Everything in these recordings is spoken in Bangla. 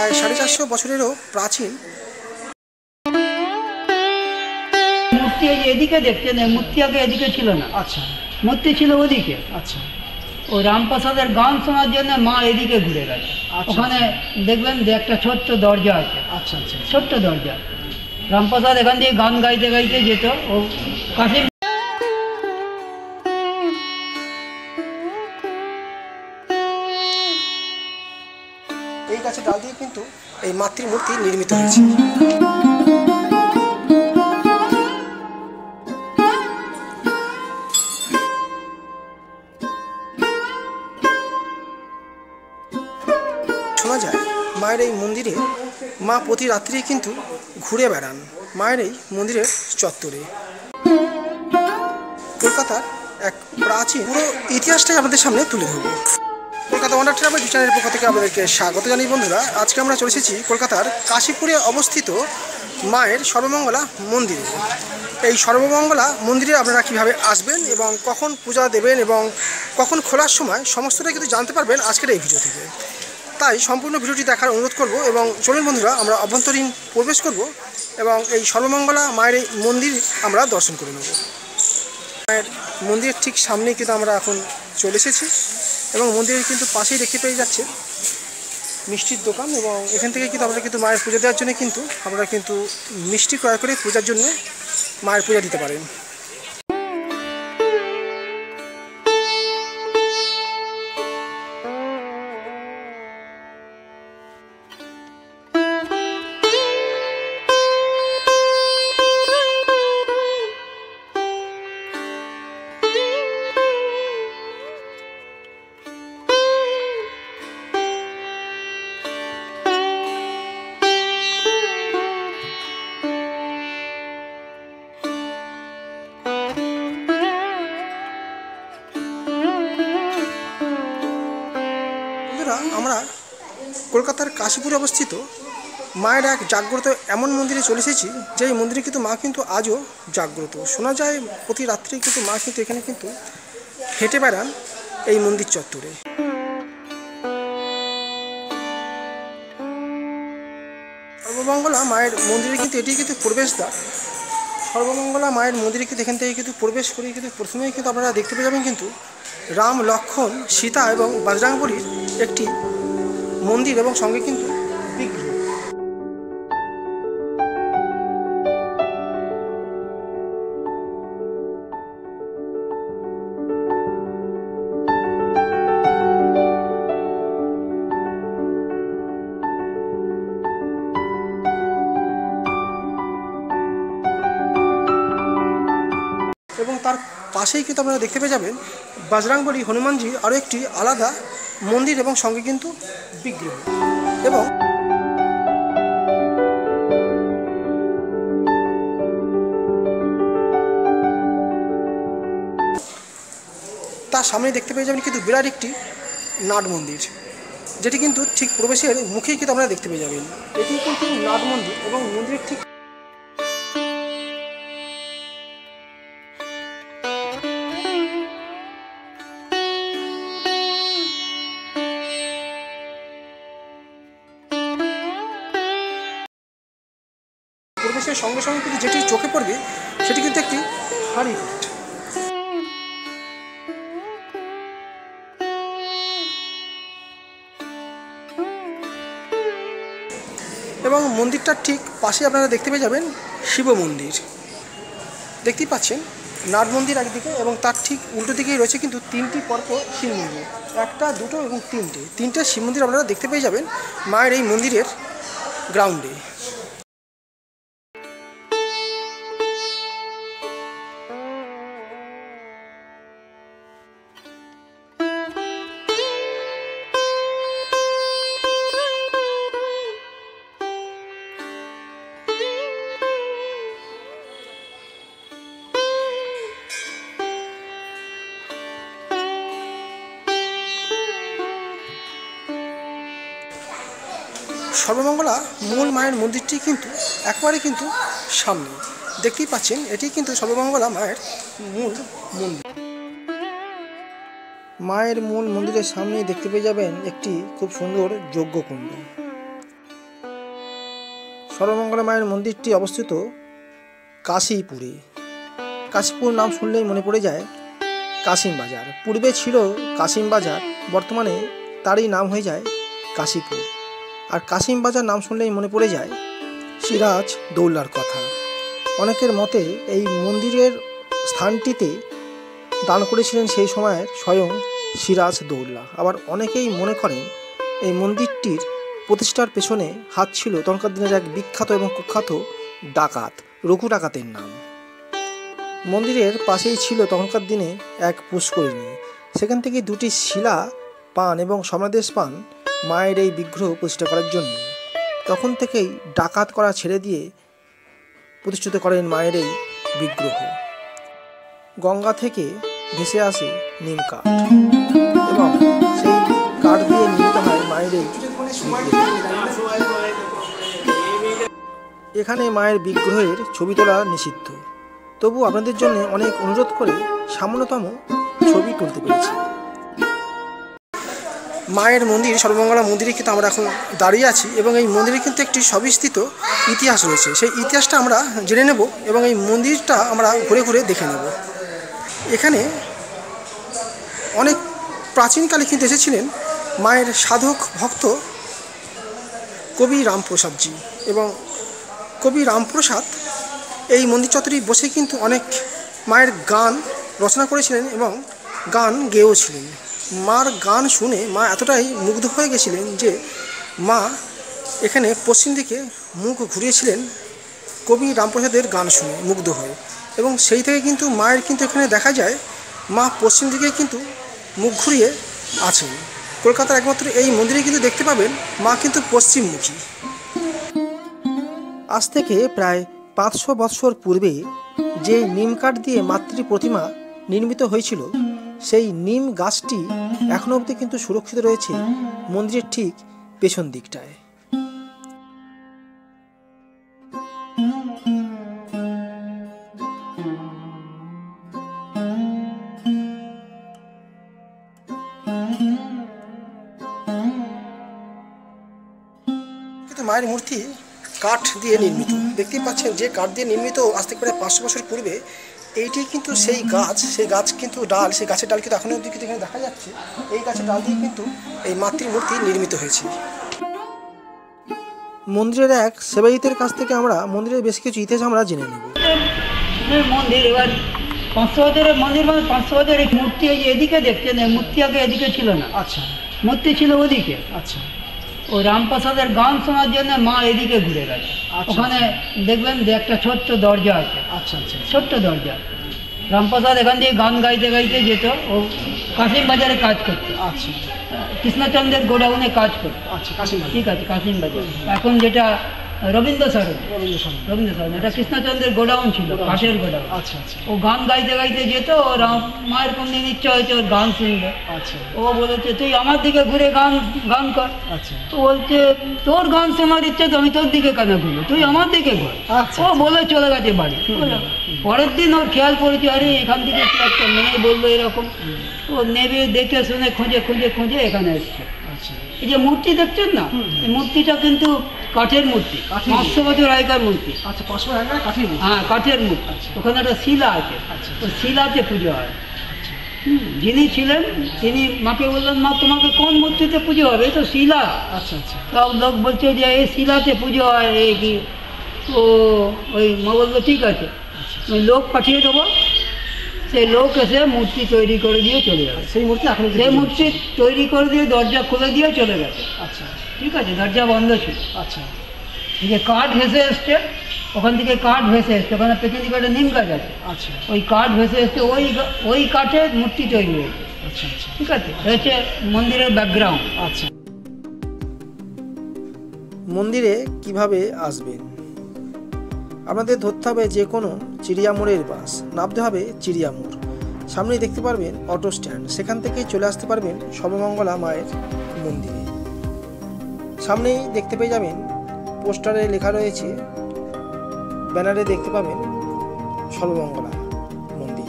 প্রায় 450 বছরেরও প্রাচীন মূর্তি এদিকে দেখছেন, মূর্তি আগে এদিকে ছিল না। আচ্ছা, মূর্তি ছিল ওদিকে। আচ্ছা, ও রামপ্রসাদের গান শোনার জন্য মা এদিকে ঘুরে গেছে। আচ্ছা। ওখানে দেখবেন যে একটা ছোট্ট দরজা আছে। আচ্ছা আচ্ছা, ছোট্ট দরজা। রামপ্রসাদ এখান দিয়ে গান গাইতে গাইতে যেত। ও কাশিম এই গাছের ডাল দিয়ে কিন্তু এই মাতৃ মূর্তি নির্মিত হয়েছে। শোনা যায় মায়ের এই মন্দিরে মা প্রতি রাত্রি কিন্তু ঘুরে বেড়ান মায়ের এই মন্দিরের চত্বরে। কলকাতার এক প্রাচীন পুরো ইতিহাসটাই আমাদের সামনে তুলে ধরব। কলকাতা ওয়ান্ডার ট্রাভেল চ্যানেলের পক্ষ থেকে আপনাদেরকে স্বাগত জানাই। বন্ধুরা, আজকে আমরা চলে এসেছি কলকাতার কাশীপুরে অবস্থিত মায়ের সর্বমঙ্গলা মন্দিরে। এই সর্বমঙ্গলা মন্দিরে আপনারা কীভাবে আসবেন এবং কখন পূজা দেবেন এবং কখন খোলার সময় সমস্তটাই কিন্তু জানতে পারবেন আজকের এই ভিডিও থেকে। তাই সম্পূর্ণ ভিডিওটি দেখার অনুরোধ করব এবং চলুন বন্ধুরা আমরা অভ্যন্তরীণ প্রবেশ করব এবং এই সর্বমঙ্গলা মায়ের এই মন্দির আমরা দর্শন করে নেব। মায়ের মন্দিরের ঠিক সামনেই কিন্তু আমরা এখন চলে এসেছি এবং মন্দিরের কিন্তু পাশেই দেখতে পেয়ে যাচ্ছে মিষ্টির দোকান এবং এখান থেকে কিন্তু আপনারা কিন্তু মায়ের পূজা দেওয়ার জন্য কিন্তু আপনারা কিন্তু মিষ্টি ক্রয় করে পূজার জন্য মায়ের পূজা দিতে পারেন। আমরা কলকাতার কাশীপুরে অবস্থিত মায়ের এক জাগ্রত এমন মন্দিরে চলে এসেছি যে এই মন্দিরে কিন্তু মা কিন্তু আজও জাগ্রত। শোনা যায় প্রতি রাত্রি কিন্তু মা কিন্তু এখানে কিন্তু হেঁটে বেড়ান এই মন্দির চত্বরে। সর্বমঙ্গলা মায়ের মন্দিরে কিন্তু এটি কিন্তু প্রবেশদ্বার। সর্বমঙ্গলা মায়ের মন্দিরে কিন্তু এখান থেকে কিন্তু প্রবেশ করে কিন্তু প্রথমেই কিন্তু আপনারা দেখতে পেয়ে যাবেন কিন্তু রাম, লক্ষ্মণ, সীতা এবং বজরংবলীর একটি মন্দির এবং সঙ্গে কিন্তু বিগ্রহ। এবং তার পাশেই কিন্তু আপনারা দেখতে পেয়ে যাবেন বজরংবলী, হনুমানজির আরও একটি আলাদা মন্দির এবং সঙ্গে কিন্তু বিগ্রহ। এবং তার সামনে দেখতে পেয়ে যাবেন কিন্তু বিরাট একটি নাট মন্দির, যেটি কিন্তু ঠিক প্রবেশের মুখেই কিন্তু আপনারা দেখতে পেয়ে যাবেন। এটি কিন্তু নাট মন্দির এবং মন্দিরের ঠিক প্রবেশের সঙ্গে সঙ্গে কিন্তু যেটি চোখে পড়বে সেটি কিন্তু একটি হাড়ি ঘট। এবং মন্দিরটার ঠিক পাশে আপনারা দেখতে পেয়ে যাবেন শিব মন্দির। দেখতেই পাচ্ছেন নাট মন্দির একদিকে এবং তার ঠিক উল্টো দিকেই রয়েছে কিন্তু তিনটি পরপর শিব মন্দির, একটা, দুটো এবং তিনটে শিব মন্দির আপনারা দেখতে পেয়ে যাবেন মায়ের এই মন্দিরের গ্রাউন্ডে। সর্বমঙ্গলা মূল মায়ের মন্দিরটি কিন্তু একবারে কিন্তু সামনে দেখতেই পাচ্ছেন, এটি কিন্তু সর্বমঙ্গলা মায়ের মূল মন্দির। মায়ের মূল মন্দিরের সামনে দেখতে পেয়ে যাবেন একটি খুব সুন্দর যজ্ঞকুণ্ড। সর্বমঙ্গলা মায়ের মন্দিরটি অবস্থিত কাশীপুরে। কাশীপুর নাম শুনলেই মনে পড়ে যায় কাশিম বাজার। পূর্বে ছিল কাশিম বাজার, বর্তমানে তারই নাম হয়ে যায় কাশীপুর। আর কাশিম বাজার নাম শুনলেই মনে পড়ে যায় সিরাজ দৌল্লার কথা। অনেকের মতে এই মন্দিরের স্থানটিতে দান করেছিলেন সেই সময়ের স্বয়ং সিরাজ দৌল্লা। আবার অনেকেই মনে করেন এই মন্দিরটির প্রতিষ্ঠার পেছনে হাত ছিল তখনকার দিনের এক বিখ্যাত এবং কুখ্যাত ডাকাত, রঘু ডাকাতের নাম। মন্দিরের পাশেই ছিল তখনকার দিনে এক পুষ্করিণী। সেখান থেকে দুটি শিলা পান এবং সমাদেশ পান মায়ের এই বিগ্রহ প্রতিষ্ঠা করার জন্য। তখন থেকেই ডাকাত করা ছেড়ে দিয়ে প্রতিষ্ঠিত করেন মায়ের এই বিগ্রহ। গঙ্গা থেকে ভেসে আসে নিম কাঠ এবং সেই কাঠ দিয়ে নির্মিত হয় মায়ের এই এখানে মায়ের বিগ্রহের ছবি তোলা নিষিদ্ধ, তবু আপনাদের জন্য অনেক অনুরোধ করে সামান্যতম ছবি তুলতে পেরেছি। মায়ের মন্দির সর্বমঙ্গলা মন্দিরে কিন্তু আমরা এখন দাঁড়িয়ে আছি এবং এই মন্দিরে কিন্তু একটি সবিস্তৃত ইতিহাস রয়েছে। সেই ইতিহাসটা আমরা জেনে নেব এবং এই মন্দিরটা আমরা ঘুরে ঘুরে দেখে নেব। এখানে অনেক প্রাচীনকালে কিন্তু এসেছিলেন মায়ের সাধক ভক্ত কবি রামপ্রসাদজি, এবং কবি রামপ্রসাদ এই মন্দির চত্বরে বসে কিন্তু অনেক মায়ের গান রচনা করেছিলেন এবং গান গেয়েওছিলেন। মার গান শুনে মা এতটাই মুগ্ধ হয়ে গেছিলেন যে মা এখানে পশ্চিম দিকে মুখ ঘুরিয়েছিলেন কবি রামপ্রসাদের গান শুনে মুগ্ধ হয়ে, এবং সেই থেকে কিন্তু মায়ের কিন্তু এখানে দেখা যায় মা পশ্চিম দিকে কিন্তু মুখ ঘুরিয়ে আছেন। কলকাতার একমাত্র এই মন্দিরে কিন্তু দেখতে পাবেন মা কিন্তু পশ্চিমমুখী। আজ থেকে প্রায় 500 বৎসর পূর্বে যে নিম কাঠ দিয়ে মাতৃ প্রতিমা নির্মিত হয়েছিল, সেই নিম গাছটি এখনো অবধি কিন্তু সুরক্ষিত রয়েছে মন্দিরের ঠিক পেছন দিকটায়। মায়ের মূর্তি কাঠ দিয়ে নির্মিত, দেখতেই পাচ্ছেন যে কাঠ দিয়ে নির্মিত আজ থেকে প্রায় 500 বছর পূর্বে। এইটি কিন্তু সেই গাছ কিন্তু ডাল, সেই গাছের ডাল কিন্তু এখনো অবধি কিন্তু এখানে দেখা যাচ্ছে। এই গাছের ডাল দিয়ে কিন্তু এই মাতৃ মূর্তি নির্মিত হয়েছে। মন্দিরের এক সেবায়িতের কাছ থেকে আমরা মন্দিরের বেশ কিছু ইতিহাস আমরা জেনে নেব। মন্দির এবার 500 বছরের মন্দির, মানে 500 বছরের মূর্তি এদিকে দেখছেন, মূর্তি আগে এদিকে ছিল না। আচ্ছা, মূর্তি ছিল ওদিকে। আচ্ছা, ও রামপ্রসাদের গান শোনার জন্য মা এদিকে ঘুরে গেছে। ওখানে দেখবেন যে একটা ছোট্ট দরজা আছে। আচ্ছা আচ্ছা, ছোট্ট দরজা। রামপ্রসাদ এখান দিয়ে গান গাইতে গাইতে যেত, ও কাশিম বাজারে কাজ করতো। আচ্ছা, কৃষ্ণচন্দ্রের গোডাউনে কাজ করতো। আচ্ছা, কাশিম, ঠিক আছে, কাশিম বাজার। এখন যেটা রবীন্দ্র সরণ, এটা কৃষ্ণচন্দ্রের গোডাউন ছিল, কাঠের গোডাউন। আচ্ছা আচ্ছা, ও গান গাইতে গাইতে যেত। ও মায়ের কোনদিন ইচ্ছা হয়েছে ওর গান শুনবে। আচ্ছা, ও বলেছে তুই আমার দিকে ঘুরে গান কর। আচ্ছা, তো বলছে তোর গান শোনার ইচ্ছা তো আমি তোর দিকে কেন ঘুরবো, তুই আমার দিকে ঘুর। ও বলে চলে গেছে বাড়ি। পরের দিন ওর খেয়াল পড়েছে, আরে এখান থেকে একটা মেয়ে বললো এরকম। ও নেবে দেখে শুনে খুঁজে এখানে এসছে। এই যে মূর্তি দেখছেন না, এই মূর্তিটা কিন্তু কাঠের মূর্তি, 500 বছর আগেকার মূর্তি। আচ্ছা, 500 আগেকার কাঠের মূর্তি? হ্যাঁ, কাঠের মূর্তি। ওখানে একটা শিলা আছে, ওই শিলাতে পুজো হয়। যিনি ছিলেন তিনি মাকে বললেন, মা তোমাকে কোন মূর্তিতে পুজো হবে? এই তো শিলা। আচ্ছা আচ্ছা, সব লোক বলছে যে এই শিলাতে পুজো হয়। এই কি? তো ওই মা বললো ঠিক আছে, ওই লোক পাঠিয়ে দেবো, সেই লোক এসে মূর্তি তৈরি করে দিয়ে চলে যাবে। সেই মূর্তি তৈরি করে দিয়ে দরজা খুলে দিয়ে চলে গেছে। আচ্ছা, ঠিক আছে, দরজা বন্ধ ছিল। আচ্ছা, যে কাঠ ভেসে এসছে, ওখান থেকে কাঠ ভেসে এসছে, ওখানে পেছন দিকে একটা নিম গাছ আছে। আচ্ছা, ওই কাঠ ভেসে এসছে, ওই কাঠের মূর্তি তৈরি হয়েছে। আচ্ছা আচ্ছা, ঠিক আছে, হয়েছে মন্দিরের ব্যাকগ্রাউন্ড। আচ্ছা, মন্দিরে কিভাবে আসবেন? আপনাদের ধরতে হবে যে কোনো চিড়িয়ামোড়ের বাস, নামতে হবে চিড়িয়ামোড়। সামনেই দেখতে পারবেন অটো স্ট্যান্ড, সেখান থেকেই চলে আসতে পারবেন সর্বমঙ্গলা মায়ের মন্দিরে। সামনেই দেখতে পেয়ে যাবেন পোস্টারে লেখা রয়েছে, ব্যানারে দেখতে পাবেন সর্বমঙ্গলা মন্দির।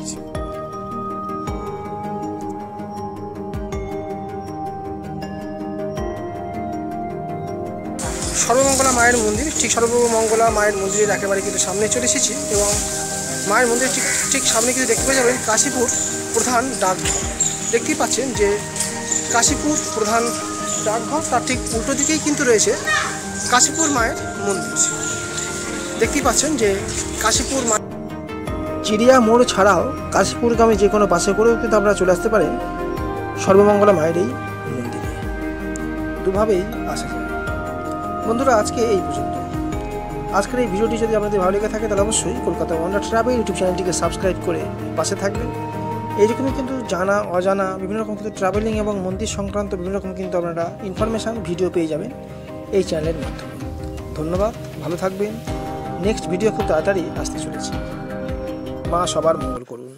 সর্বমঙ্গলা মায়ের মন্দির, ঠিক সর্বমঙ্গলা মায়ের মন্দিরের একেবারে কিন্তু সামনে চলে এসেছি এবং মায়ের মন্দিরের ঠিক সামনে কিন্তু দেখতে পেয়ে যাবেন কাশীপুর প্রধান ডাকঘর। দেখতেই পাচ্ছেন যে কাশীপুর প্রধান ডাকঘর, তার ঠিক উল্টো দিকেই কিন্তু রয়েছে কাশীপুর মায়ের মন্দির। দেখতেই পাচ্ছেন যে কাশীপুর মা চিড়িয়া মোড় ছাড়াও কাশীপুরগামী যে কোনো বাসে করেও কিন্তু আপনারা চলে আসতে পারেন সর্বমঙ্গলা মায়ের এই মন্দিরে। দুভাবেই আসা যায়। বন্ধুরা, আজকে এই পর্যন্ত। আজকের এই ভিডিওটি যদি আপনাদের ভালো লেগে থাকে তাহলে অবশ্যই কলকাতা ওয়ান্ডার ট্রাভেল ইউটিউব চ্যানেলটিকে সাবস্ক্রাইব করে পাশে থাকবেন। এইরকমই কিন্তু জানা অজানা বিভিন্ন রকম কিন্তু ট্রাভেলিং এবং মন্দির সংক্রান্ত বিভিন্ন রকম কিন্তু আপনারা ইনফরমেশান ভিডিও পেয়ে যাবেন এই চ্যানেলের মাধ্যমে। ধন্যবাদ, ভালো থাকবেন। নেক্সট ভিডিও খুব তাড়াতাড়ি আসতে চলেছে। মা সবার মঙ্গল করুন।